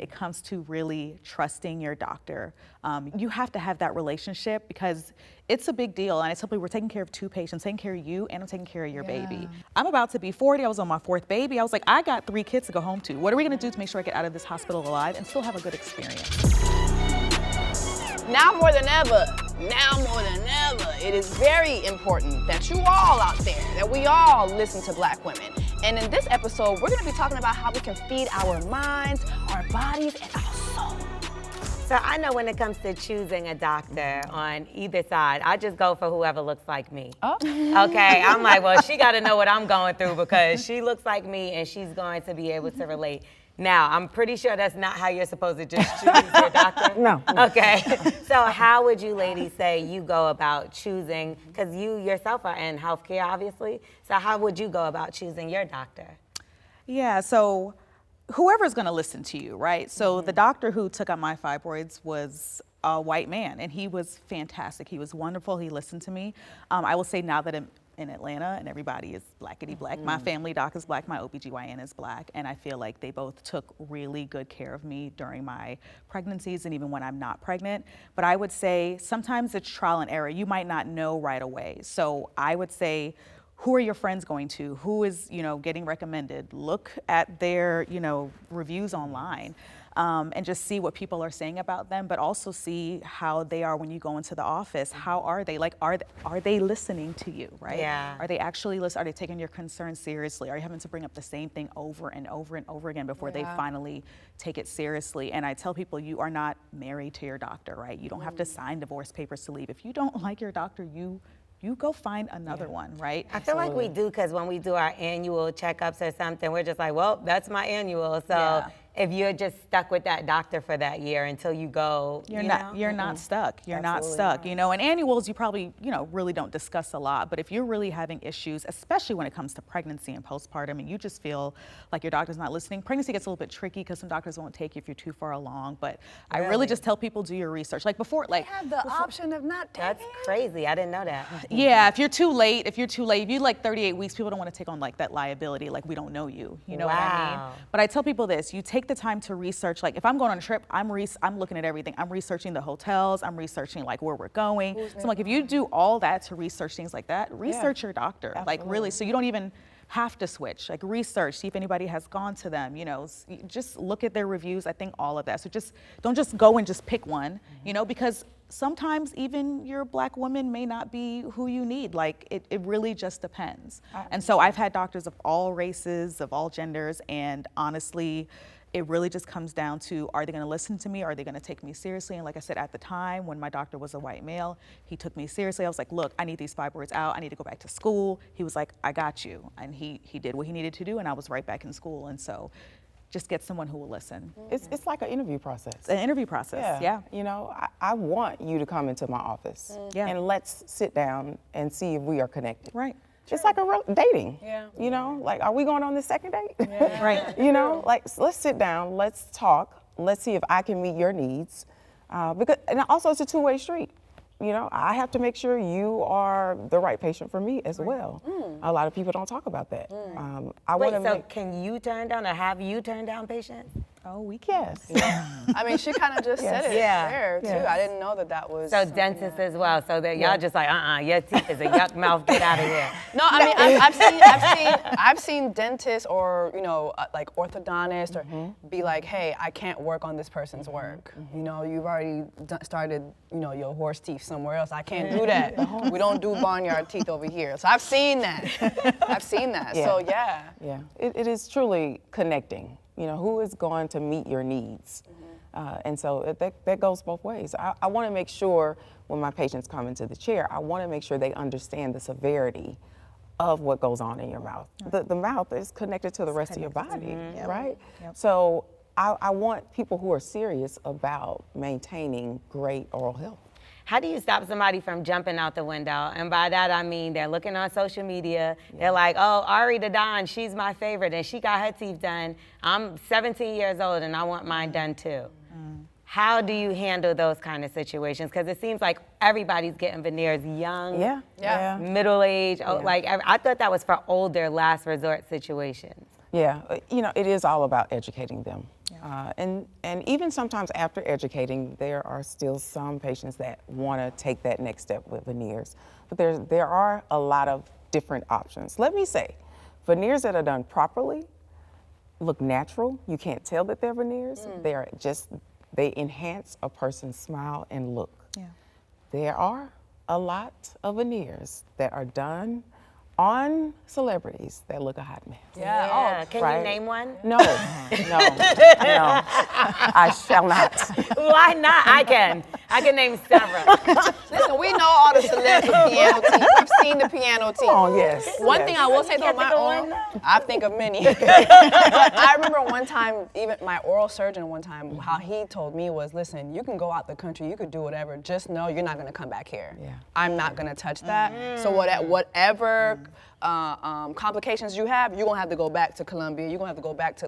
it comes to really trusting your doctor. You have to have that relationship because it's a big deal. And I tell people we're taking care of two patients, taking care of you and I'm taking care of your baby. I'm about to be 40. I was on my 4th baby. I was like, I got 3 kids to go home to. What are we gonna do to make sure I get out of this hospital alive and still have a good experience? Now more than ever, it is very important that you all out there, that we all listen to Black women. And in this episode, we're gonna be talking about how we can feed our minds, our bodies, and our soul. So I know when it comes to choosing a doctor on either side, I just go for whoever looks like me. Oh. Okay, I'm like, well, she gotta know what I'm going through because she looks like me and she's going to be able to relate. Now, I'm pretty sure that's not how you're supposed to just choose your doctor. No. Okay, so how would you ladies say you go about choosing, because you yourself are in healthcare, obviously, so how would you go about choosing your doctor? Yeah, so whoever's gonna listen to you, right? So the doctor who took out my fibroids was a white man and he was fantastic. He was wonderful, he listened to me. I will say now that I'm in Atlanta and everybody is blackity black. My family doc is black, my OB-GYN is black, and I feel like they both took really good care of me during my pregnancies and even when I'm not pregnant. But I would say sometimes it's trial and error. You might not know right away. So I would say, who are your friends going to? Who is, getting recommended? Look at their, reviews online. And just see what people are saying about them, but also see how they are when you go into the office. How are they? Like, are they listening to you, right? Yeah. Are they actually listening? Are they taking your concerns seriously? Are you having to bring up the same thing over and over and over again before they finally take it seriously? And I tell people, you are not married to your doctor, right? You don't have to sign divorce papers to leave. If you don't like your doctor, you go find another one, right? I feel like we do, because when we do our annual checkups or something, we're just like, well, that's my annual. So if you're just stuck with that doctor for that year until you go, you're not stuck. You're not stuck. And annuals you probably, really don't discuss a lot. But if you're really having issues, especially when it comes to pregnancy and postpartum, and you just feel like your doctor's not listening, pregnancy gets a little bit tricky because some doctors won't take you if you're too far along. But I really just tell people, do your research. Like before, They have the option of not taking That's crazy. I didn't know that. Yeah, if you're too late, if you like 38 weeks, people don't want to take on like that liability, like we don't know you. You know what I mean? But I tell people this, you take the time to research. Like if I'm going on a trip, I'm looking at everything. I'm researching the hotels, I'm researching like where we're going. So I'm like, if you do all that to research things like that, research your doctor. Like really, so you don't even have to switch. Like research, see if anybody has gone to them, just look at their reviews. I think all of that. So don't just go and just pick one, because sometimes even your black woman may not be who you need. Like it really just depends. And so I've had doctors of all races, of all genders, and honestly, it really just comes down to, are they gonna listen to me? Are they gonna take me seriously? And like I said, at the time when my doctor was a white male, he took me seriously. I was like, look, I need these fibroids out. I need to go back to school. He was like, I got you. And he did what he needed to do, and I was right back in school. And so just get someone who will listen. It's like an interview process. It's an interview process, yeah. I want you to come into my office and let's sit down and see if we are connected. Right. It's like dating. Yeah. Like, are we going on the second date? Yeah. Right. Like, let's sit down, let's talk, let's see if I can meet your needs. And also it's a two-way street. I have to make sure you are the right patient for me as well. A lot of people don't talk about that. Can you turn down or have you turned down patients? Oh, we can. Yes. I mean, she kind of just said it there too. I didn't know that was. So dentists as well. So that y'all just like, your teeth is a yuck mouth. Get out of here. No, I mean, I've seen dentists or like orthodontists or be like, hey, I can't work on this person's work. You've already started, your horse teeth somewhere else. I can't do that. We don't do barnyard teeth over here. So I've seen that. So yeah. Yeah. It is truly connecting. Who is going to meet your needs? And so that goes both ways. I want to make sure when my patients come into the chair, I want to make sure they understand the severity of what goes on in your mouth. The mouth is connected to the rest of your body, right? Yep. So I want people who are serious about maintaining great oral health. How do you stop somebody from jumping out the window? And by that, I mean they're looking on social media. They're like, oh, Ari the Don, she's my favorite, and she got her teeth done. I'm 17 years old, and I want mine done too. How do you handle those kind of situations? Because it seems like everybody's getting veneers young, middle age. I thought that was for older, last resort situations. Yeah, it is all about educating them. And even sometimes after educating, there are still some patients that want to take that next step with veneers. But there are a lot of different options. Let me say, veneers that are done properly look natural. You can't tell that they're veneers. They enhance a person's smile and look. Yeah. There are a lot of veneers that are done on celebrities that look a hot mess. Yeah. Can right? you name one? No, no, I shall not. Why not? I can name several. Listen, we know all the celebs with piano teeth. We've seen the piano teeth. Oh, yes. One yes. thing I will say though, my own, I think of many. But I remember one time, even my oral surgeon one time, how he told me was, listen, you can go out the country, you could do whatever, just know you're not gonna come back here. Yeah. I'm not gonna touch that. So whatever complications you have, you're gonna have to go back to Colombia, you're gonna have to go back to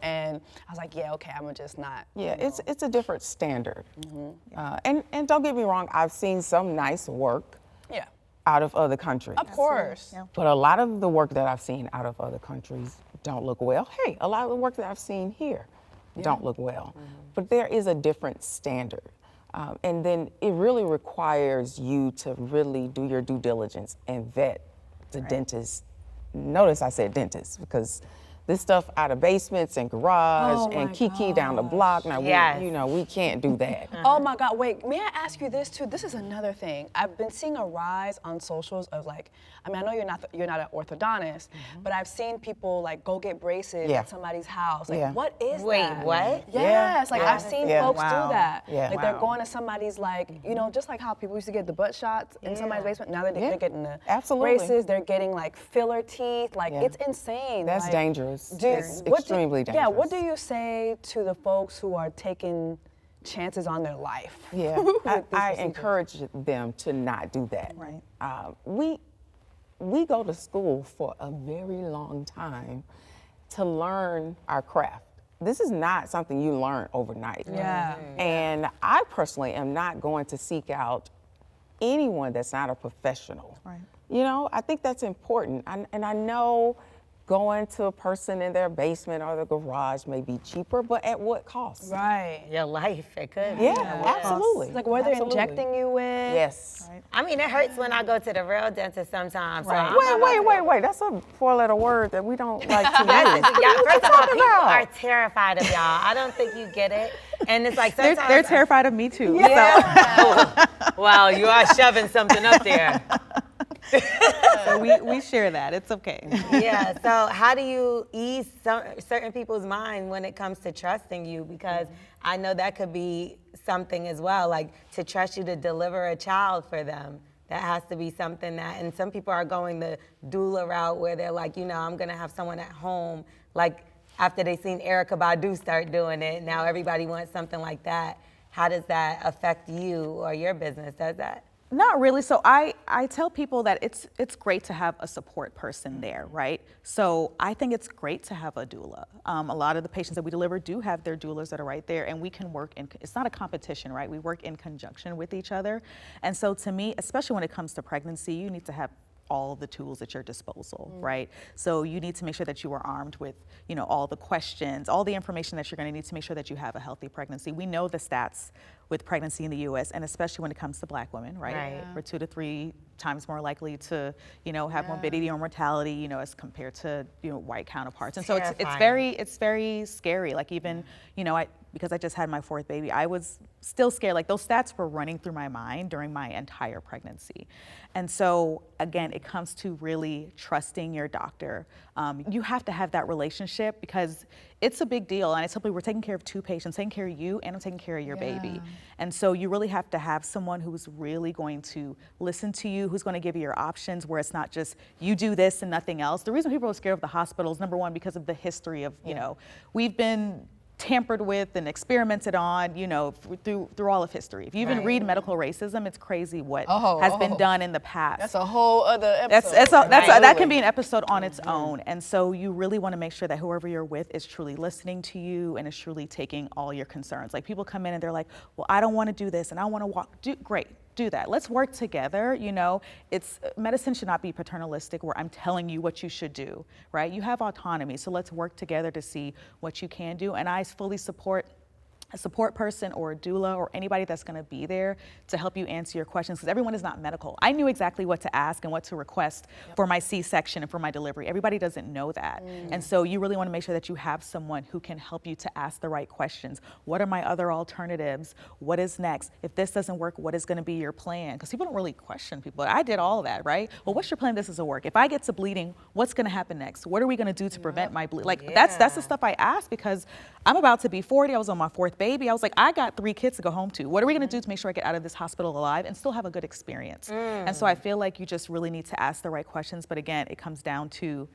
and I was like, yeah, okay, I'm gonna just not. Yeah, it's a different standard. And don't get me wrong, I've seen some nice work out of other countries. Of course. Yeah. But a lot of the work that I've seen out of other countries don't look well. Hey, a lot of the work that I've seen here don't look well. But there is a different standard. And then it really requires you to really do your due diligence and vet the dentist. Notice I said dentist because this stuff out of basements and garage and kiki down the block. Now, we can't do that. Oh my God, wait, may I ask you this too? This is another thing. I've been seeing a rise on socials of I know you're not an orthodontist, but I've seen people go get braces at somebody's house. What is that? Wait, what? Yes, I've seen folks do that. Yeah. They're going to somebody's just like how people used to get the butt shots in somebody's basement. Now they're getting the braces, they're getting filler teeth. It's insane. That's dangerous. It's extremely dangerous. Yeah, what do you say to the folks who are taking chances on their life? Yeah, I encourage them to not do that. Right. We go to school for a very long time to learn our craft. This is not something you learn overnight. Yeah. And I personally am not going to seek out anyone that's not a professional. Right. I think that's important. And I know going to a person in their basement or the garage may be cheaper, but at what cost? Right. Your life, it could. Yeah, absolutely. Where they're Absolutely. injecting you with. Yes. Right. I mean, it hurts when I go to the real dentist sometimes. So Right. Wait. That's a four-letter word that we don't like to use. First of all, people are terrified of y'all. I don't think you get it. And it's sometimes They're terrified of me too. Yeah. Well, you are shoving something up there. So we share that. It's okay. Yeah. So how do you ease certain people's mind when it comes to trusting you? Because I know that could be something as well, to trust you to deliver a child for them. That has to be something and some people are going the doula route where they're I'm going to have someone at home. After they seen Erykah Badu start doing it, now everybody wants something like that. How does that affect you or your business? Does that? Not really. So I tell people that it's great to have a support person there, right? So I think it's great to have a doula. A lot of the patients that we deliver do have their doulas that are right there, and we can work it's not a competition, right? We work in conjunction with each other. And so to me, especially when it comes to pregnancy, you need to have all the tools at your disposal, right? So you need to make sure that you are armed with, all the questions, all the information that you're going to need to make sure that you have a healthy pregnancy. We know the stats with pregnancy in the U.S. and especially when it comes to Black women, right? Right. We're 2 to 3 times more likely to, have morbidity or mortality, as compared to, white counterparts. And so it's very scary. Even, because I just had my 4th baby, I was still scared. Those stats were running through my mind during my entire pregnancy. And so again, it comes to really trusting your doctor. You have to have that relationship because it's a big deal. And I tell people we're taking care of 2 patients, taking care of you and I'm taking care of your baby. And so you really have to have someone who's really going to listen to you, who's going to give you your options, where it's not just you do this and nothing else. The reason people are scared of the hospitals, number one, because of the history of, we've been tampered with and experimented on, through all of history. If you even read medical racism, it's crazy what has been done in the past. That's a whole other episode. That can be an episode on its own. And so you really want to make sure that whoever you're with is truly listening to you and is truly taking all your concerns. People come in and they're like, well, I don't want to do this and I want to walk. Great. do that. Let's work together. You know, medicine should not be paternalistic where I'm telling you what you should do, right? You have autonomy, so let's work together to see what you can do. And I fully support a support person or a doula or anybody that's going to be there to help you answer your questions, because everyone is not medical. I knew exactly what to ask and what to request for my C-section and for my delivery. Everybody doesn't know that. And so you really want to make sure that you have someone who can help you to ask the right questions. What are my other alternatives? What is next? If this doesn't work, what is going to be your plan? Because people don't really question people. I did all of that, right? Well, what's your plan if this doesn't work? If I get to bleeding, what's going to happen next? What are we going to do to prevent my bleed? Like that's the stuff I ask, because I'm about to be 40. I was on my 4th baby. I was like, I got 3 kids to go home to. What are we going to do to make sure I get out of this hospital alive and still have a good experience? And so I feel like you just really need to ask the right questions. But again, it comes down to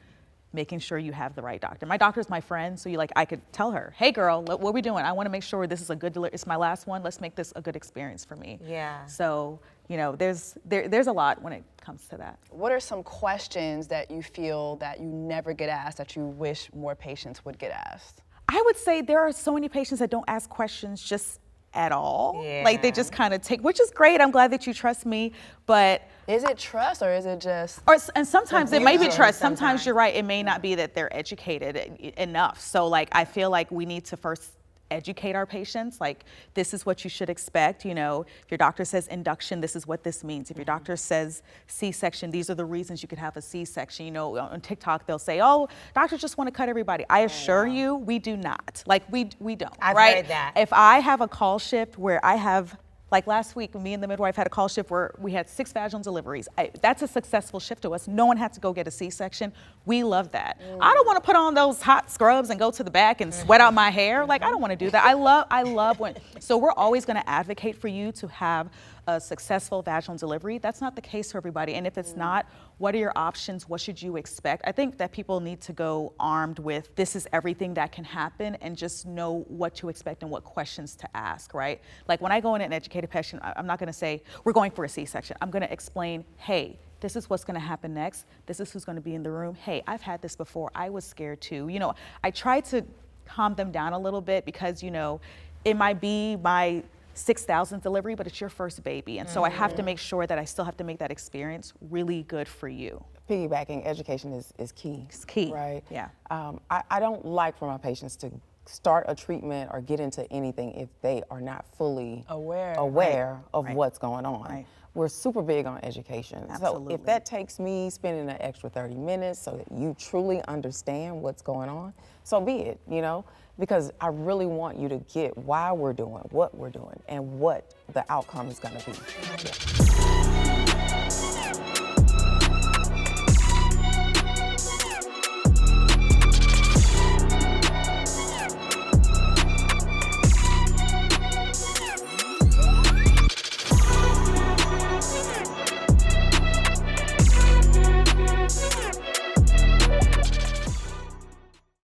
making sure you have the right doctor. My doctor's my friend, so I could tell her, hey girl, what are we doing? I want to make sure this is a good delivery. It's my last one. Let's make this a good experience for me. Yeah. So, you know, there's a lot when it comes to that. What are some questions that you feel that you never get asked that you wish more patients would get asked? I would say there are so many patients that don't ask questions just at all. Yeah. Like they just kind of take, which is great. I'm glad that you trust me, but Is it trust or is it just? and sometimes it may be trust. Sometimes Sometimes. you're right. It may not be that they're educated enough. So like I feel like we need to first educate our patients. Like this is what you should expect. You know, if your doctor says induction, this is what this means. If your doctor says C-section, these are the reasons you could have a C-section. You know, on TikTok they'll say, oh, doctors just want to cut everybody. I assure you, we do not. Like we don't. I've right? heard that. If I have a call shift where I have, like last week, me and the midwife had a call shift where we had 6 vaginal deliveries. That's a successful shift to us. No one had to go get a C-section. We love that. I don't want to put on those hot scrubs and go to the back and sweat out my hair. Like I don't want to do that. I love when, so we're always going to advocate for you to have a successful vaginal delivery. That's not the case for everybody. And if it's not, what are your options? What should you expect? I think that people need to go armed with this is everything that can happen and just know what to expect and what questions to ask, right? Like when I go in an educated patient, I'm not gonna say, we're going for a C-section. I'm gonna explain, hey, this is what's gonna happen next. This is who's gonna be in the room. Hey, I've had this before. I was scared too. You know, I try to calm them down a little bit because, you know, it might be my 6,000th delivery, but it's your first baby. And so I have to make sure that I still have to make that experience really good for you. Piggybacking, education is key. It's key. Right? Yeah. I don't like for my patients to start a treatment or get into anything if they are not fully aware of what's going on. Right. We're super big on education. Absolutely. So if that takes me spending an extra 30 minutes so that you truly understand what's going on, so be it, you know? Because I really want you to get why we're doing what we're doing and what the outcome is gonna be. Yeah.